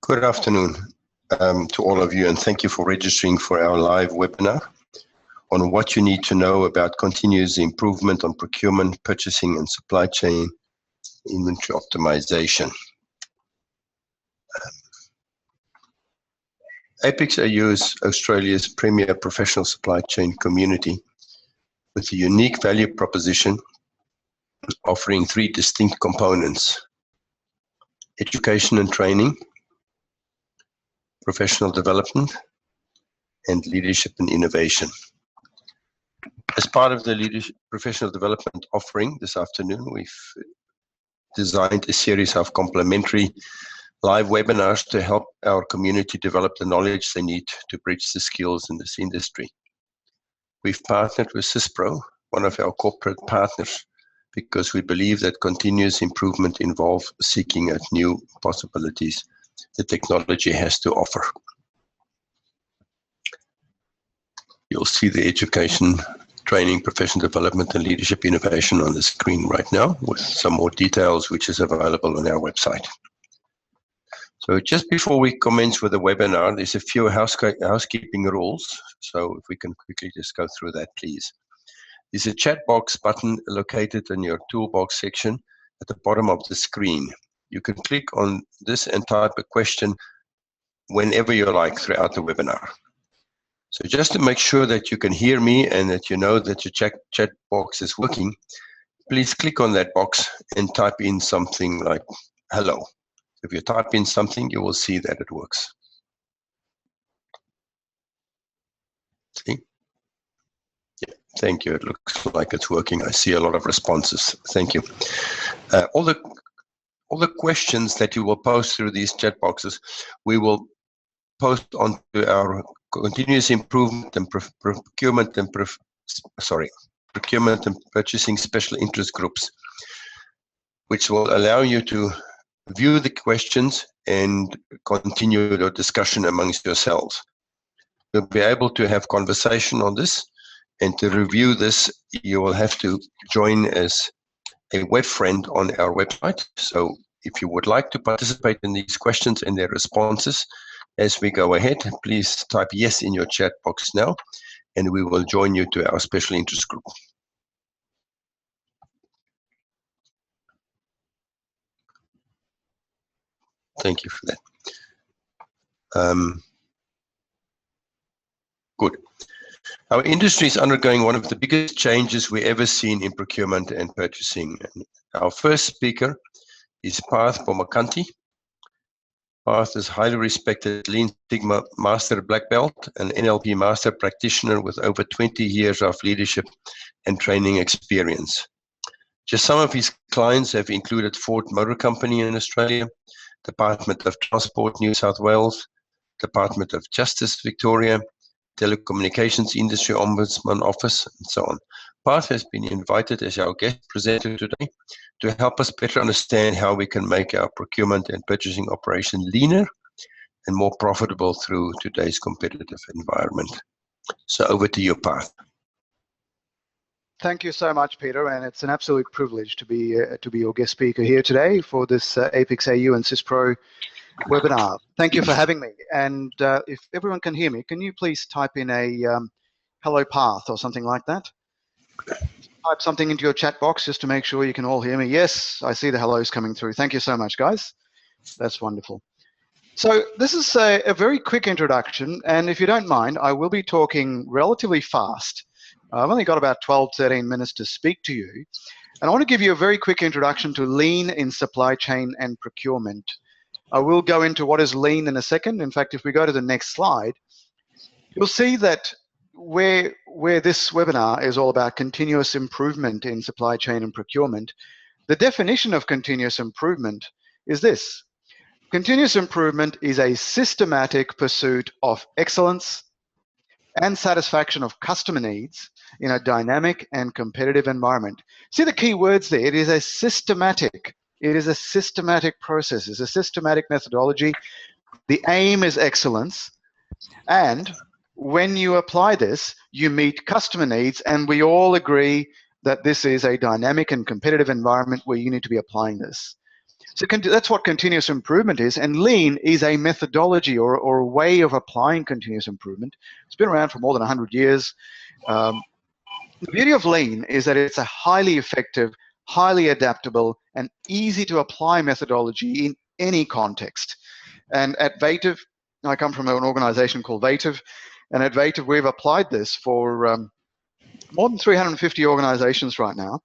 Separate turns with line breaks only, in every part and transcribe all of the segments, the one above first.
Good afternoon to all of you, and thank you for registering for our live webinar on what you need to know about continuous improvement on procurement, purchasing, and supply chain inventory optimization. apicsAU is Australia's premier professional supply chain community with a unique value proposition offering three distinct components: education and training, professional development, and leadership and innovation. As part of the professional development offering this afternoon, we've designed a series of complementary live webinars to help our community develop the knowledge they need to bridge the skills in this industry. We've partnered with SYSPRO, one of our corporate partners, because we believe that continuous improvement involves seeking out new possibilities the technology has to offer. You'll see the education, training, professional development, and leadership innovation on the screen right now with some more details, which is available on our website. So just before we commence with the webinar, there's a few housekeeping rules. So if we can quickly just go through that, please. There's a chat box button located in your toolbox section at the bottom of the screen. You can click on this and type a question whenever you like throughout the webinar. So just to make sure that you can hear me and that you know that your chat box is working, please click on that box and type in something like hello. If you type in something, you will see that it works. See? Yeah, thank you. It looks like it's working. I see a lot of responses. Thank you. All the questions that you will post through these chat boxes, we will post onto our continuous improvement and procurement and purchasing special interest groups, which will allow you to view the questions and continue the discussion amongst yourselves. You'll be able to have conversation on this, and to review this, you will have to join as a web friend on our website. So if you would like to participate in these questions and their responses as we go ahead, please type yes in your chat box now, and we will join you to our special interest group. Thank you for that. Good. Our industry is undergoing one of the biggest changes we've ever seen in procurement and purchasing. Our first speaker is Parth Pomakanti. Parth is highly respected Lean Sigma Master Black Belt and NLP Master Practitioner with over 20 years of leadership and training experience. Just some of his clients have included Ford Motor Company in Australia, Department of Transport New South Wales, Department of Justice Victoria, Telecommunications Industry Ombudsman Office, and so on. Parth has been invited as our guest presenter today to help us better understand how we can make our procurement and purchasing operation leaner and more profitable through today's competitive environment. So over to you, Parth.
Thank you so much, Peter, and it's an absolute privilege to be your guest speaker here today for this apicsAU and SYSPRO webinar. Thank you for having me. And if everyone can hear me, can you please type in a hello, Parth, or something like that? Type something into your chat box just to make sure you can all hear me. Yes, I see the hellos coming through. Thank you so much, guys. That's wonderful. So this is a very quick introduction, and if you don't mind, I will be talking relatively fast. I've only got about 12, 13 minutes to speak to you, and I want to give you a very quick introduction to lean in supply chain and procurement. I will go into what is lean in a second. In fact, if we go to the next slide, you'll see that where this webinar is all about continuous improvement in supply chain and procurement, the definition of continuous improvement is this. Continuous improvement is a systematic pursuit of excellence and satisfaction of customer needs in a dynamic and competitive environment. See the key words there. It is a systematic process. It's a systematic methodology. The aim is excellence, and when you apply this, you meet customer needs, and we all agree that this is a dynamic and competitive environment where you need to be applying this. So that's what continuous improvement is, and lean is a methodology or a way of applying continuous improvement. It's been around for more than 100 years. The beauty of lean is that it's a highly effective, highly adaptable, and easy to apply methodology in any context. And at Vative, I come from an organization called Vative, and at Vative we've applied this for more than 350 organizations right now,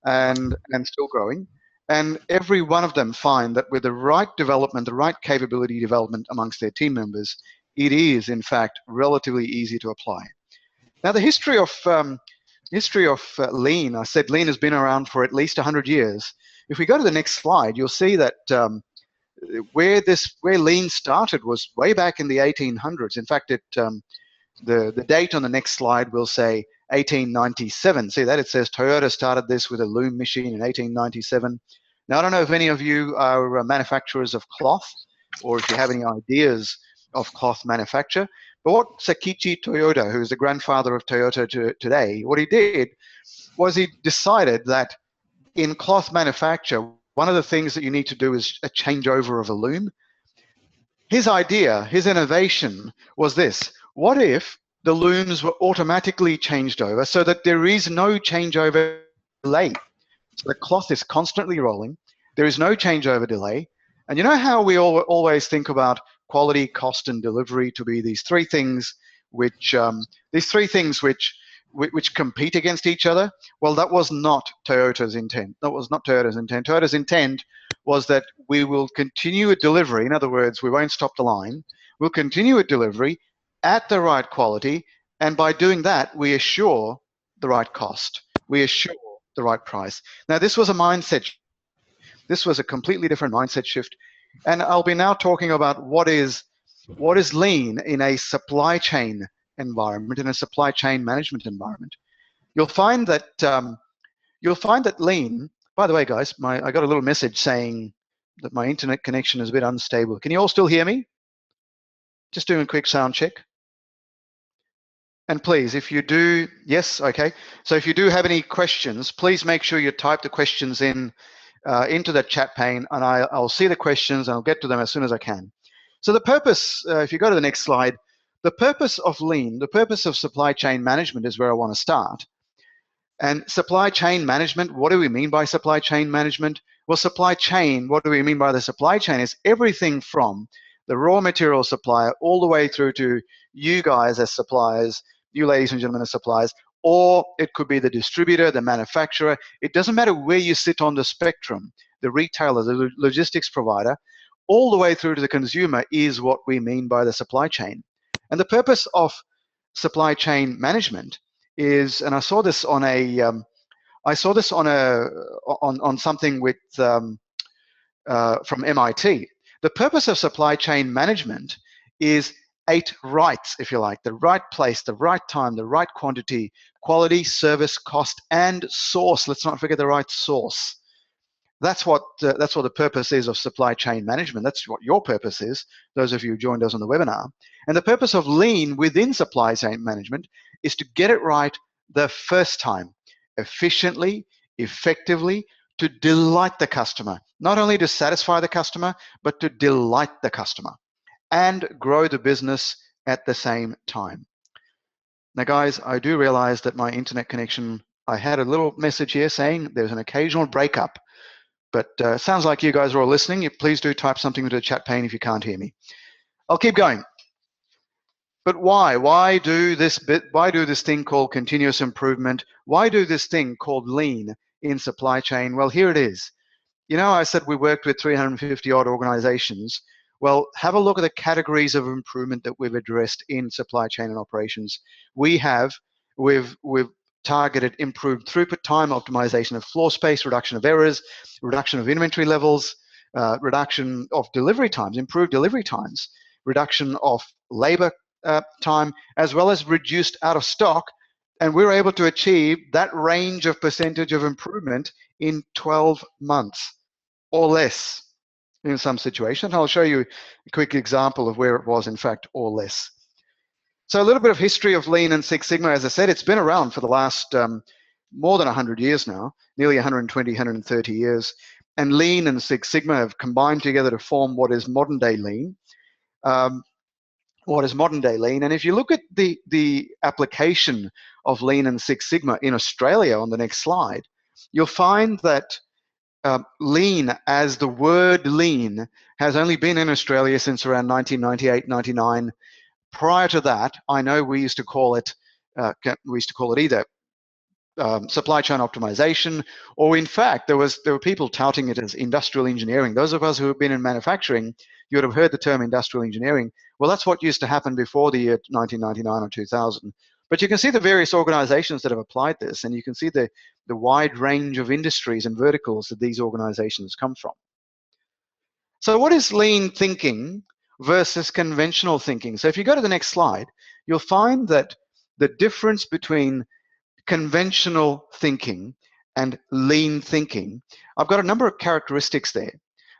and still growing. And every one of them find that with the right development, the right capability development amongst their team members, it is in fact relatively easy to apply. Now, the history of lean, I said lean has been around for at least 100 years. If we go to the next slide, you'll see that where lean started was way back in the 1800s. In fact, the date on the next slide will say 1897. See that? It says Toyota started this with a loom machine in 1897. Now, I don't know if any of you are manufacturers of cloth or if you have any ideas of cloth manufacture, but what Sakichi Toyoda, who's the grandfather of Toyota today, what he did was he decided that in cloth manufacture, one of the things that you need to do is a changeover of a loom. His idea, his innovation was this: what if the looms were automatically changed over so that there is no changeover delay? So the cloth is constantly rolling. There is no changeover delay. And you know how we always think about quality, cost, and delivery to be these three things which compete against each other? Well, that was not Toyota's intent. That was not Toyota's intent. Toyota's intent was that we will continue a delivery. In other words, we won't stop the line. We'll continue a delivery at the right quality, and by doing that, we assure the right cost. We assure the right price. Now, this was a mindset. This was a completely different mindset shift, and I'll be now talking about what is lean in a supply chain environment, in a supply chain management environment. You'll find that lean. By the way, guys, I got a little message saying that my internet connection is a bit unstable. Can you all still hear me? Just doing a quick sound check. And please, if you do, yes, okay. So if you do have any questions, please make sure you type the questions in into the chat pane, and I'll see the questions and I'll get to them as soon as I can. So the purpose, if you go to the next slide, the purpose of lean, the purpose of supply chain management is where I want to start. And supply chain management, what do we mean by supply chain management? Well, supply chain, what do we mean by the supply chain is everything from the raw material supplier all the way through to you guys as suppliers, you ladies and gentlemen as suppliers, or it could be the distributor, the manufacturer. It doesn't matter where you sit on the spectrum, the retailer, the logistics provider, all the way through to the consumer is what we mean by the supply chain. And the purpose of supply chain management is, and I saw this on something with from MIT. The purpose of supply chain management is 8 rights, if you like: the right place, the right time, the right quantity, quality, service, cost, and source. Let's not forget the right source. That's what the purpose is of supply chain management. That's what your purpose is, those of you who joined us on the webinar. And the purpose of lean within supply chain management is to get it right the first time, efficiently, effectively, to delight the customer. Not only to satisfy the customer, but to delight the customer and grow the business at the same time. Now, guys, I do realize that my internet connection, I had a little message here saying there's an occasional breakup, but sounds like you guys are all listening. Please do type something into the chat pane if you can't hear me. I'll keep going. But why? Why do this thing called continuous improvement? Why do this thing called lean in supply chain? Well, here it is. You know, I said we worked with 350 odd organizations. Well, have a look at the categories of improvement that we've addressed in supply chain and operations. We've targeted improved throughput time, optimization of floor space, reduction of errors, reduction of inventory levels, reduction of delivery times, improved delivery times, reduction of labor time, as well as reduced out of stock. And we were able to achieve that range of percentage of improvement in 12 months or less in some situations. I'll show you a quick example of where it was, in fact, or less. So a little bit of history of Lean and Six Sigma. As I said, it's been around for the last more than 100 years now, nearly 120, 130 years. and Lean and Six Sigma have combined together to form what is modern day Lean. And if you look at the application of Lean and Six Sigma in Australia on the next slide, you'll find that Lean, as the word Lean, has only been in Australia since around 1998, 99. Prior to that, I know we used to call it either supply chain optimization, or in fact, there were people touting it as industrial engineering. Those of us who have been in manufacturing, you would have heard the term industrial engineering. Well, that's what used to happen before the year 1999 or 2000. But you can see the various organizations that have applied this, and you can see the wide range of industries and verticals that these organizations come from. So what is lean thinking versus conventional thinking? So if you go to the next slide, you'll find that the difference between conventional thinking and lean thinking, I've got a number of characteristics there.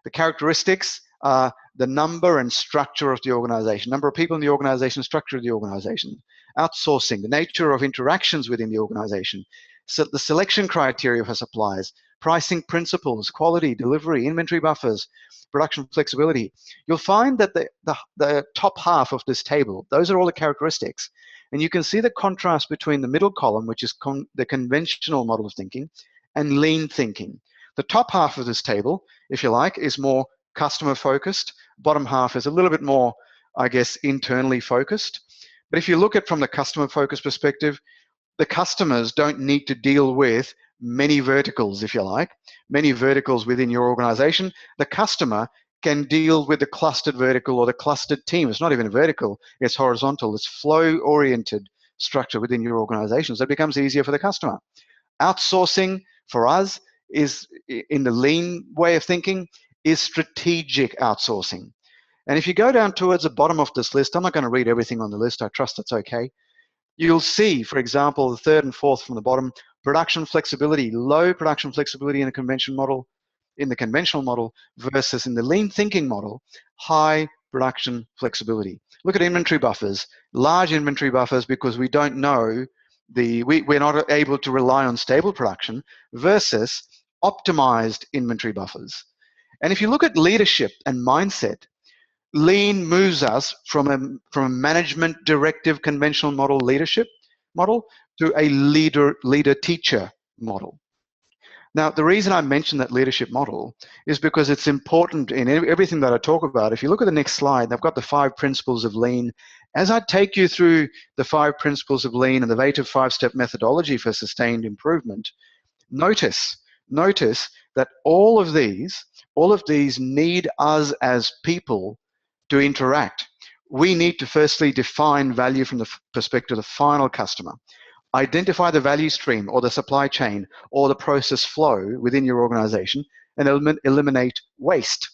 The characteristics are the number and structure of the organization, number of people in the organization, structure of the organization, outsourcing, the nature of interactions within the organization, so the selection criteria for suppliers, pricing principles, quality, delivery, inventory buffers, production flexibility. You'll find that the top half of this table, those are all the characteristics. And you can see the contrast between the middle column, which is the conventional model of thinking, and lean thinking. The top half of this table, if you like, is more customer focused. Bottom half is a little bit more, I guess, internally focused. But if you look at it from the customer focused perspective, the customers don't need to deal with many verticals, if you like, many verticals within your organization. The customer can deal with the clustered vertical or the clustered team. It's not even a vertical, it's horizontal. It's flow-oriented structure within your organization. So it becomes easier for the customer. Outsourcing for us is, in the lean way of thinking, is strategic outsourcing. And if you go down towards the bottom of this list, I'm not going to read everything on the list, I trust that's okay. You'll see, for example, the third and fourth from the bottom, production flexibility, low production flexibility in the conventional model, versus in the lean thinking model, high production flexibility. Look at inventory buffers, large inventory buffers, because we don't know, we're not able to rely on stable production, versus optimized inventory buffers. And if you look at leadership and mindset, lean moves us from a management directive conventional model leadership model to a leader-teacher model. Now, the reason I mention that leadership model is because it's important in everything that I talk about. If you look at the next slide, I've got the 5 principles of lean. As I take you through the 5 principles of lean and the Vative 5-step methodology for sustained improvement, notice that all of these need us as people to interact. We need to firstly define value from the perspective of the final customer. Identify the value stream or the supply chain or the process flow within your organization and eliminate waste.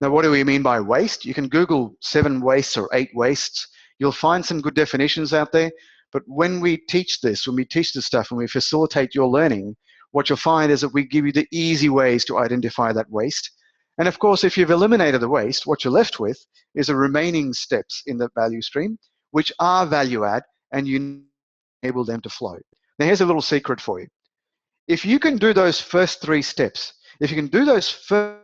Now, what do we mean by waste? You can Google 7 wastes or 8 wastes. You'll find some good definitions out there. But when we teach this stuff, and we facilitate your learning, what you'll find is that we give you the easy ways to identify that waste. And of course, if you've eliminated the waste, what you're left with is the remaining steps in the value stream, which are value add, and you enable them to flow. Now, here's a little secret for you. If you can do those first 3 steps, if you can do those first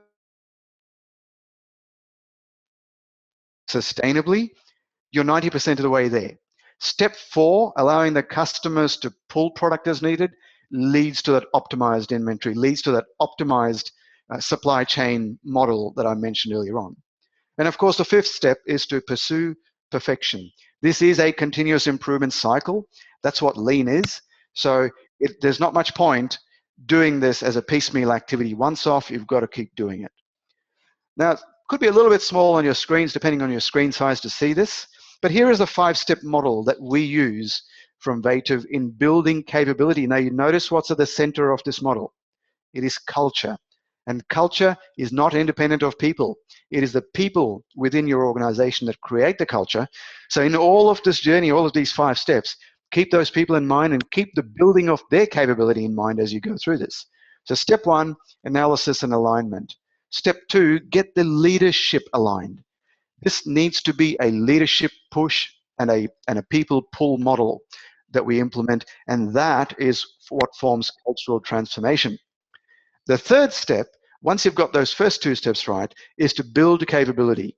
sustainably, you're 90% of the way there. Step 4, allowing the customers to pull product as needed, leads to that optimized inventory, leads to that optimized supply chain model that I mentioned earlier on. And of course, the 5th step is to pursue perfection. This is a continuous improvement cycle. That's what lean is. So there's not much point doing this as a piecemeal activity. Once off, you've got to keep doing it. Now, it could be a little bit small on your screens, depending on your screen size to see this. But here is a 5-step model that we use from Vative in building capability. Now, you notice what's at the center of this model. It is culture. And culture is not independent of people. It is the people within your organization that create the culture. So in all of this journey, all of these 5 steps, keep those people in mind and keep the building of their capability in mind as you go through this. So step 1, analysis and alignment. Step 2, get the leadership aligned. This needs to be a leadership push and a people pull model that we implement, and that is what forms cultural transformation. The 3rd step, once you've got those first 2 steps right, is to build capability.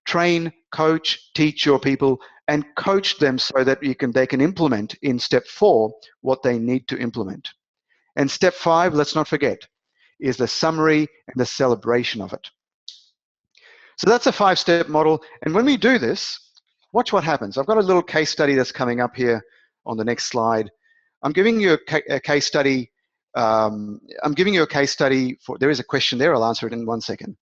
Train, coach, teach your people, and coach them so that they can implement in step 4 what they need to implement. And step 5, let's not forget, is the summary and the celebration of it. So that's a 5-step model. And when we do this, watch what happens. I've got a little case study that's coming up here on the next slide. I'm giving you a case study. I'm giving you a case study for, there is a question there, I'll answer it in 1 second.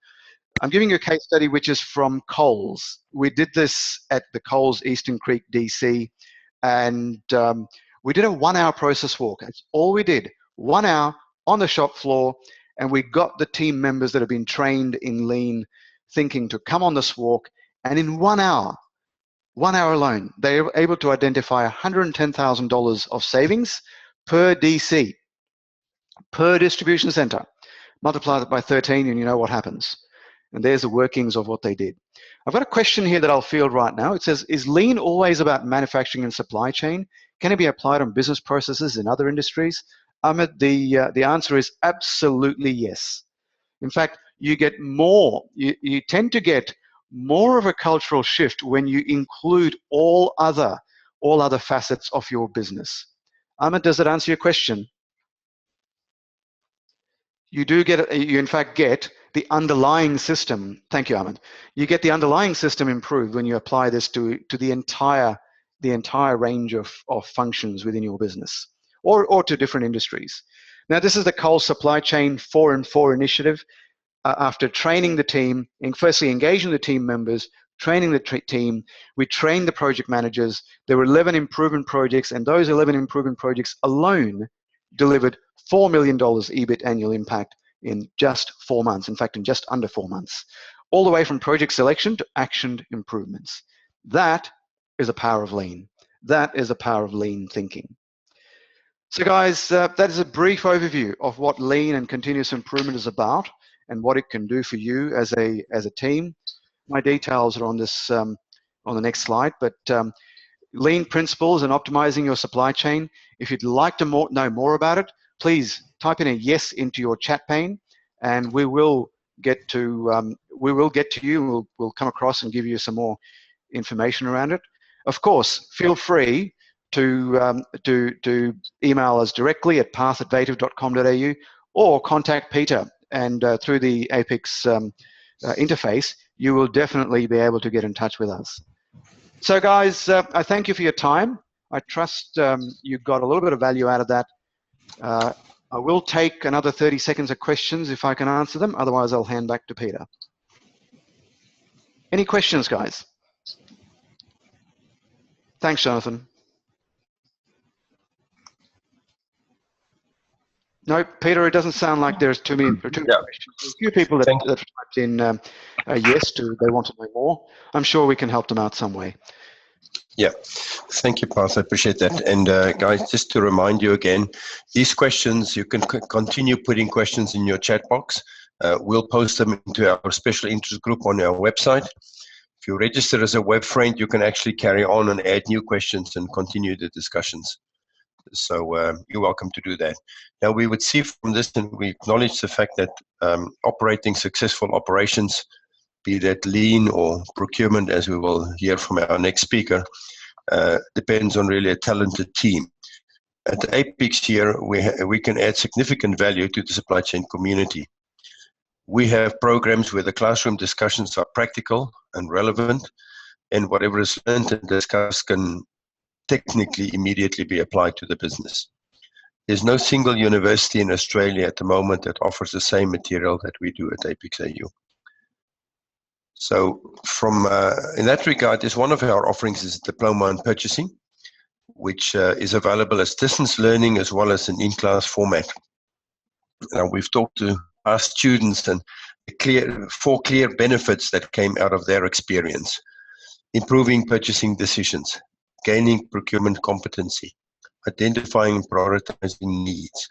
I'm giving you a case study which is from Coles. We did this at the Coles Eastern Creek, DC, and we did a 1-hour process walk. That's all we did, 1 hour on the shop floor, and we got the team members that have been trained in lean thinking to come on this walk, and in 1 hour alone, they were able to identify $110,000 of savings per DC, per distribution center. Multiply that by 13 and you know what happens. And there's the workings of what they did. I've got a question here that I'll field right now. It says, is lean always about manufacturing and supply chain? Can it be applied on business processes in other industries? Ahmed, the answer is absolutely yes. In fact, you get more, you tend to get more of a cultural shift when you include all other facets of your business. Ahmed, does that answer your question? You do get, you in fact get the underlying system. Thank you, Ahmed. You get the underlying system improved when you apply this to the entire range of functions within your business or to different industries. Now, this is the Coles Supply Chain 4 and 4 initiative. After training the team, and firstly engaging the team members, training the team, we trained the project managers. There were 11 improvement projects, and those 11 improvement projects alone delivered $4 million EBIT annual impact in just 4 months. In fact, in just under 4 months, all the way from project selection to actioned improvements. That is a power of lean. That is a power of lean thinking. So guys, that is a brief overview of what lean and continuous improvement is about and what it can do for you as a team. My details are on this on the next slide, but lean principles and optimizing your supply chain. If you'd like to know more about it, please type in a yes into your chat pane, and we will get to you. We'll come across and give you some more information around it. Of course, feel free to email us directly at path@vative.com.au or contact Peter, and through the Apex interface, you will definitely be able to get in touch with us. So guys, I thank you for your time. I trust you got a little bit of value out of that. I will take another 30 seconds of questions if I can answer them. Otherwise, I'll hand back to Peter. Any questions, guys? Thanks, Jonathan. No, Peter, it doesn't sound like there's too many questions. There's a few people that typed in yes, they want to know more. I'm sure we can help them out some way.
Yeah, thank you, Path. I appreciate that. And guys, just to remind you again, these questions, you can continue putting questions in your chat box. We'll post them into our special interest group on our website. If you register as a web friend, you can actually carry on and add new questions and continue the discussions. So you're welcome to do that. Now, we would see from this, and we acknowledge the fact that operating successful operations, be that lean or procurement, as we will hear from our next speaker, depends on really a talented team. At the Apex here, we can add significant value to the supply chain community. We have programs where the classroom discussions are practical and relevant, and whatever is learned and discussed can technically immediately be applied to the business. There's no single university in Australia at the moment that offers the same material that we do at apicsAU. So from in that regard, is one of our offerings is Diploma in Purchasing, which is available as distance learning as well as an in-class format. Now, we've talked to our students and four clear benefits that came out of their experience: improving purchasing decisions, gaining procurement competency, identifying and prioritizing needs,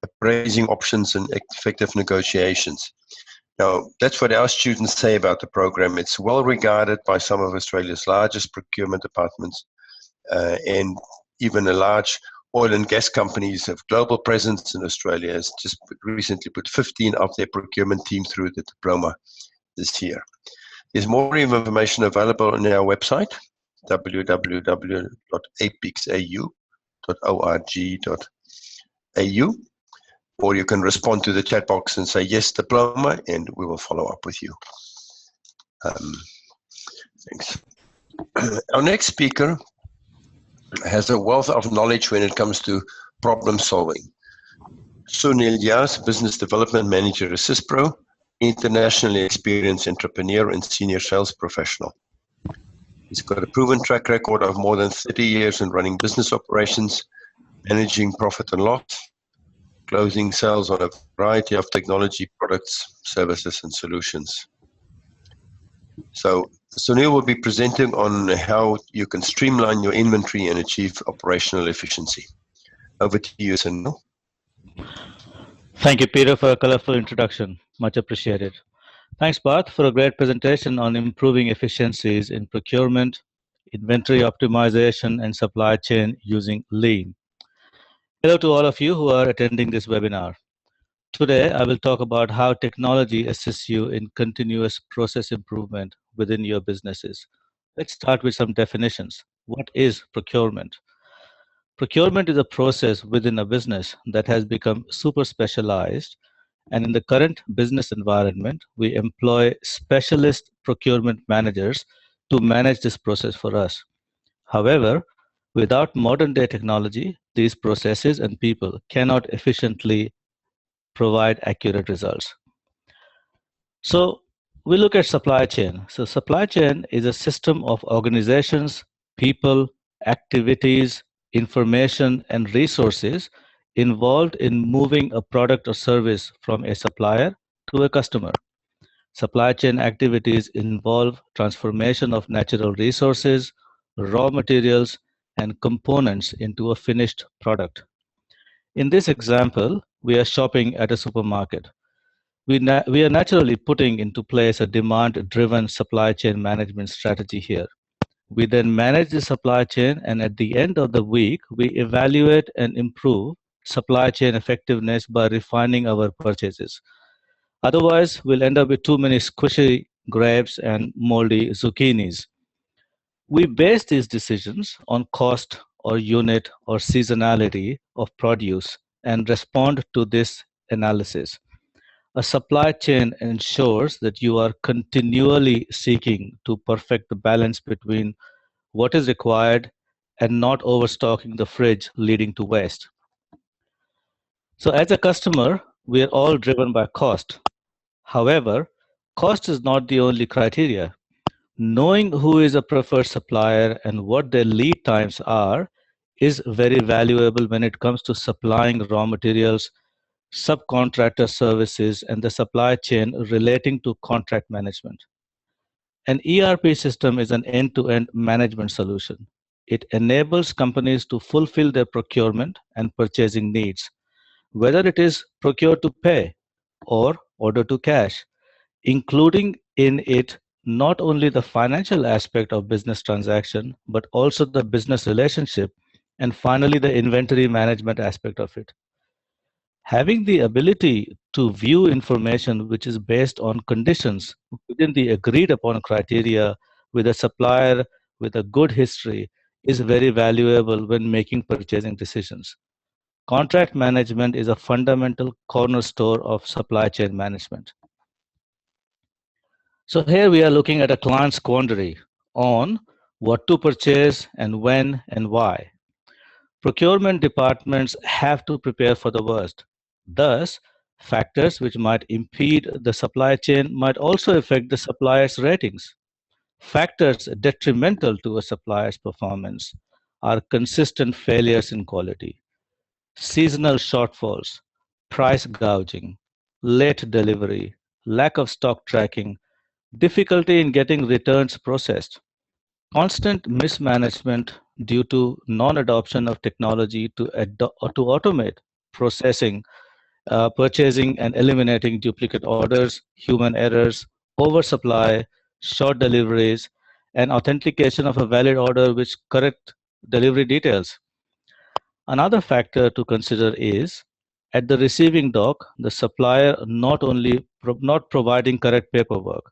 appraising options and effective negotiations. Now, that's what our students say about the program. It's well regarded by some of Australia's largest procurement departments and even a large oil and gas companies have global presence in Australia has just recently put 15 of their procurement team through the diploma this year. There's more information available on our website, www.apicsAU.org.au, or you can respond to the chat box and say yes diploma, and we will follow up with you. Thanks. Our next speaker has a wealth of knowledge when it comes to problem solving. Sunil Yas, Business Development Manager at SYSPRO, internationally experienced entrepreneur and senior sales professional. He's got a proven track record of more than 30 years in running business operations, managing profit and loss, closing sales on a variety of technology products, services, and solutions. So Sunil will be presenting on how you can streamline your inventory and achieve operational efficiency. Over to you, Sunil.
Thank you, Peter, for a colorful introduction. Much appreciated. Thanks, Bart, for a great presentation on improving efficiencies in procurement, inventory optimization, and supply chain using Lean. Hello to all of you who are attending this webinar. Today, I will talk about how technology assists you in continuous process improvement within your businesses. Let's start with some definitions. What is procurement? Procurement is a process within a business that has become super specialized, and in the current business environment, we employ specialist procurement managers to manage this process for us. However, without modern day technology, these processes and people cannot efficiently provide accurate results. So we look at supply chain. So supply chain is a system of organizations, people, activities, information, and resources involved in moving a product or service from a supplier to a customer. Supply chain activities involve transformation of natural resources, raw materials, and components into a finished product. In this example, we are shopping at a supermarket. We are naturally putting into place a demand-driven supply chain management strategy here. We then manage the supply chain, and at the end of the week, we evaluate and improve supply chain effectiveness by refining our purchases. Otherwise, we'll end up with too many squishy grapes and moldy zucchinis. We base these decisions on cost or unit or seasonality of produce and respond to this analysis. A supply chain ensures that you are continually seeking to perfect the balance between what is required and not overstocking the fridge, leading to waste. So as a customer, we are all driven by cost. However, cost is not the only criteria. Knowing who is a preferred supplier and what their lead times are is very valuable when it comes to supplying raw materials, subcontractor services, and the supply chain relating to contract management. An ERP system is an end-to-end management solution. It enables companies to fulfill their procurement and purchasing needs, whether it is procure to pay or order to cash, including in it not only the financial aspect of business transaction, but also the business relationship, and finally the inventory management aspect of it. Having the ability to view information which is based on conditions within the agreed upon criteria with a supplier with a good history is very valuable when making purchasing decisions. Contract management is a fundamental cornerstone of supply chain management. So here we are looking at a client's quandary on what to purchase and when and why. Procurement departments have to prepare for the worst. Thus, factors which might impede the supply chain might also affect the supplier's ratings. Factors detrimental to a supplier's performance are consistent failures in quality, seasonal shortfalls, price gouging, late delivery, lack of stock tracking, difficulty in getting returns processed, constant mismanagement due to non-adoption of technology to automate processing, purchasing and eliminating duplicate orders, human errors, oversupply, short deliveries, and authentication of a valid order with correct delivery details. Another factor to consider is at the receiving dock, the supplier not only not providing correct paperwork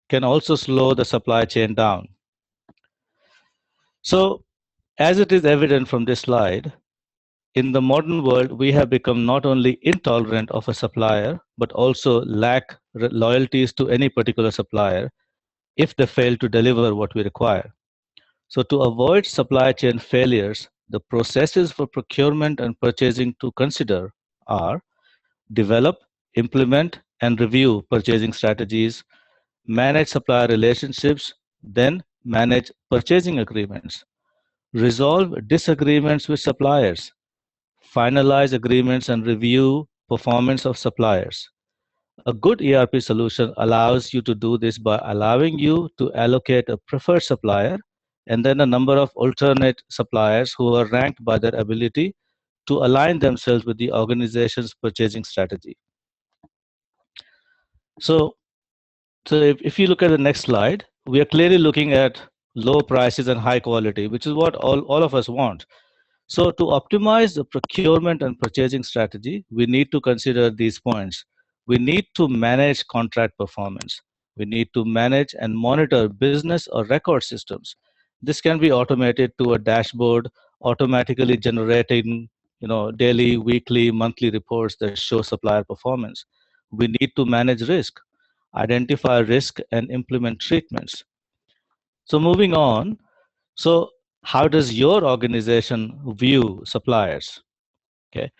can also slow the supply chain down. So, as it is evident from this slide, in the modern world, we have become not only intolerant of a supplier, but also lack loyalties to any particular supplier if they fail to deliver what we require. So to avoid supply chain failures, the processes for procurement and purchasing to consider are develop, implement, and review purchasing strategies, manage supplier relationships, then manage purchasing agreements, resolve disagreements with suppliers, finalize agreements and review performance of suppliers. A good ERP solution allows you to do this by allowing you to allocate a preferred supplier and then a number of alternate suppliers who are ranked by their ability to align themselves with the organization's purchasing strategy. So if you look at the next slide, we are clearly looking at low prices and high quality, which is what all of us want. So to optimize the procurement and purchasing strategy, we need to consider these points. We need to manage contract performance. We need to manage and monitor business or record systems. This can be automated to a dashboard, automatically generating daily, weekly, monthly reports that show supplier performance. We need to manage risk, identify risk, and implement treatments. So moving on, so how does your organization view suppliers? Okay,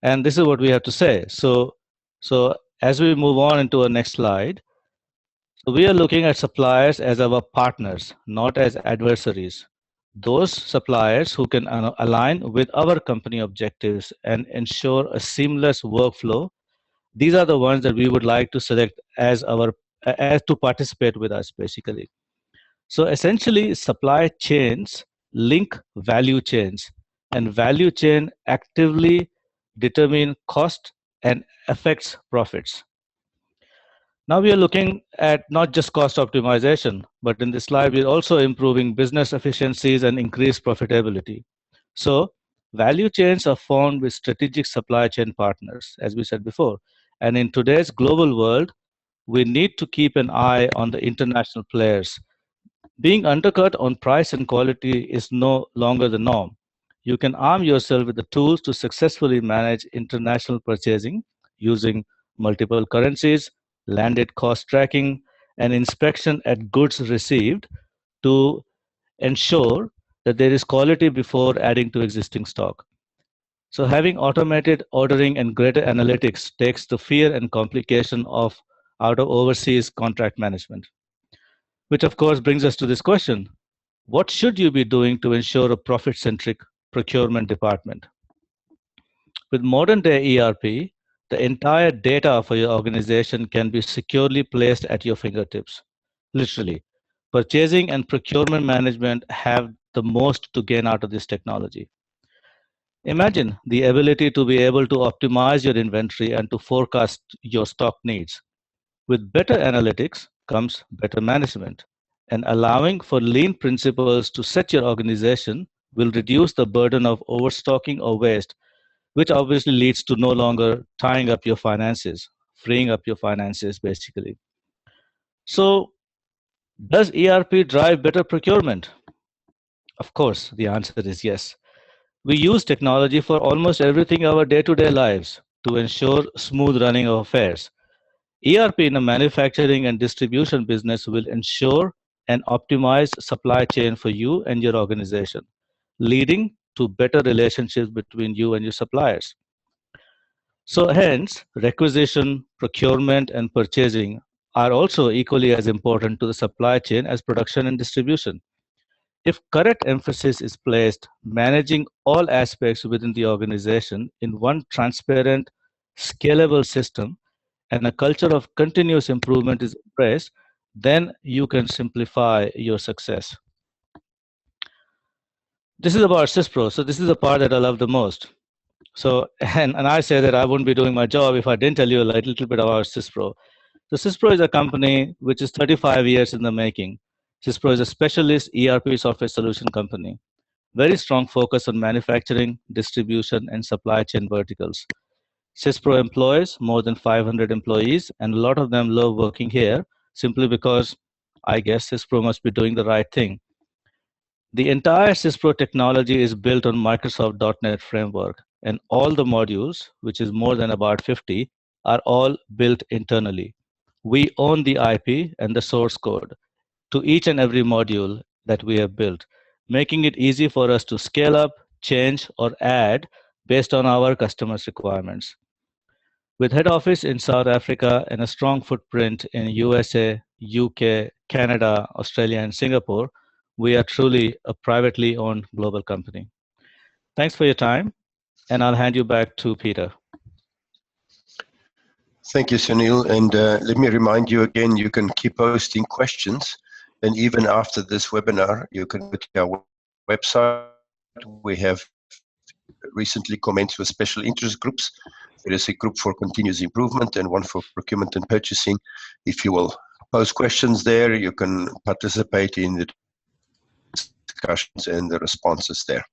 and this is what we have to say. So as we move on into our next slide, so we are looking at suppliers as our partners, not as adversaries. Those suppliers who can align with our company objectives and ensure a seamless workflow, these are the ones that we would like to select as to participate with us, basically. So essentially, supply chains link value chains, and value chain actively determine cost and affects profits. Now we are looking at not just cost optimization, but in this slide, we're also improving business efficiencies and increased profitability. So value chains are formed with strategic supply chain partners, as we said before. And in today's global world, we need to keep an eye on the international players. Being undercut on price and quality is no longer the norm. You can arm yourself with the tools to successfully manage international purchasing using multiple currencies, landed cost tracking, and inspection at goods received to ensure that there is quality before adding to existing stock. So having automated ordering and greater analytics takes the fear and complication out of overseas contract management. Which of course brings us to this question. What should you be doing to ensure a profit-centric procurement department? With modern day ERP, the entire data for your organization can be securely placed at your fingertips. Literally, purchasing and procurement management have the most to gain out of this technology. Imagine the ability to be able to optimize your inventory and to forecast your stock needs. With better analytics comes better management, and allowing for lean principles to set your organization will reduce the burden of overstocking or waste, which obviously leads to no longer tying up your finances, freeing up your finances, basically. So, does ERP drive better procurement? Of course, the answer is yes. We use technology for almost everything in our day-to-day lives to ensure smooth running of affairs. ERP in a manufacturing and distribution business will ensure an optimized supply chain for you and your organization, leading to better relationships between you and your suppliers. So hence, requisition, procurement, and purchasing are also equally as important to the supply chain as production and distribution. If correct emphasis is placed managing all aspects within the organization in one transparent, scalable system, and a culture of continuous improvement is embraced, then you can simplify your success. This is about SYSPRO. So this is the part that I love the most. So, and I say that I wouldn't be doing my job if I didn't tell you a little bit about SYSPRO. So SYSPRO is a company which is 35 years in the making. SYSPRO is a specialist ERP software solution company. very strong focus on manufacturing, distribution, and supply chain verticals. SYSPRO employs more than 500 employees, and a lot of them love working here simply because I guess SYSPRO must be doing the right thing. The entire SYSPRO technology is built on Microsoft .NET framework, and all the modules, which is more than about 50, are all built internally. We own the IP and the source code to each and every module that we have built, making it easy for us to scale up, change, or add based on our customers' requirements. With head office in South Africa and a strong footprint in USA, UK, Canada, Australia, and Singapore, we are truly a privately owned global company. Thanks for your time, and I'll hand you back to Peter.
Thank you, Sunil. And let me remind you again, you can keep posting questions. And even after this webinar, you can go to our website. We have recently commenced with special interest groups. There is a group for continuous improvement and one for procurement and purchasing. If you will post questions there, you can participate in the discussions and the responses there.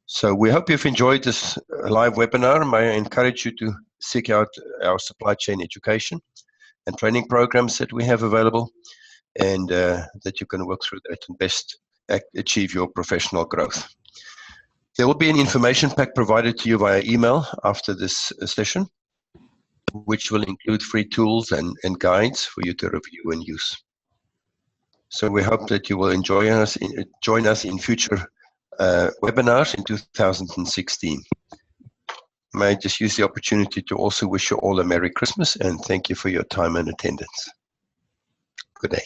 So we hope you've enjoyed this live webinar. May I encourage you to seek out our supply chain education and training programs that we have available, and that you can work through that and best achieve your professional growth. There will be an information pack provided to you via email after this session, which will include free tools and guides for you to review and use. So we hope that you will join us in future webinars in 2016. May I just use the opportunity to also wish you all a Merry Christmas and thank you for your time and attendance. Good day.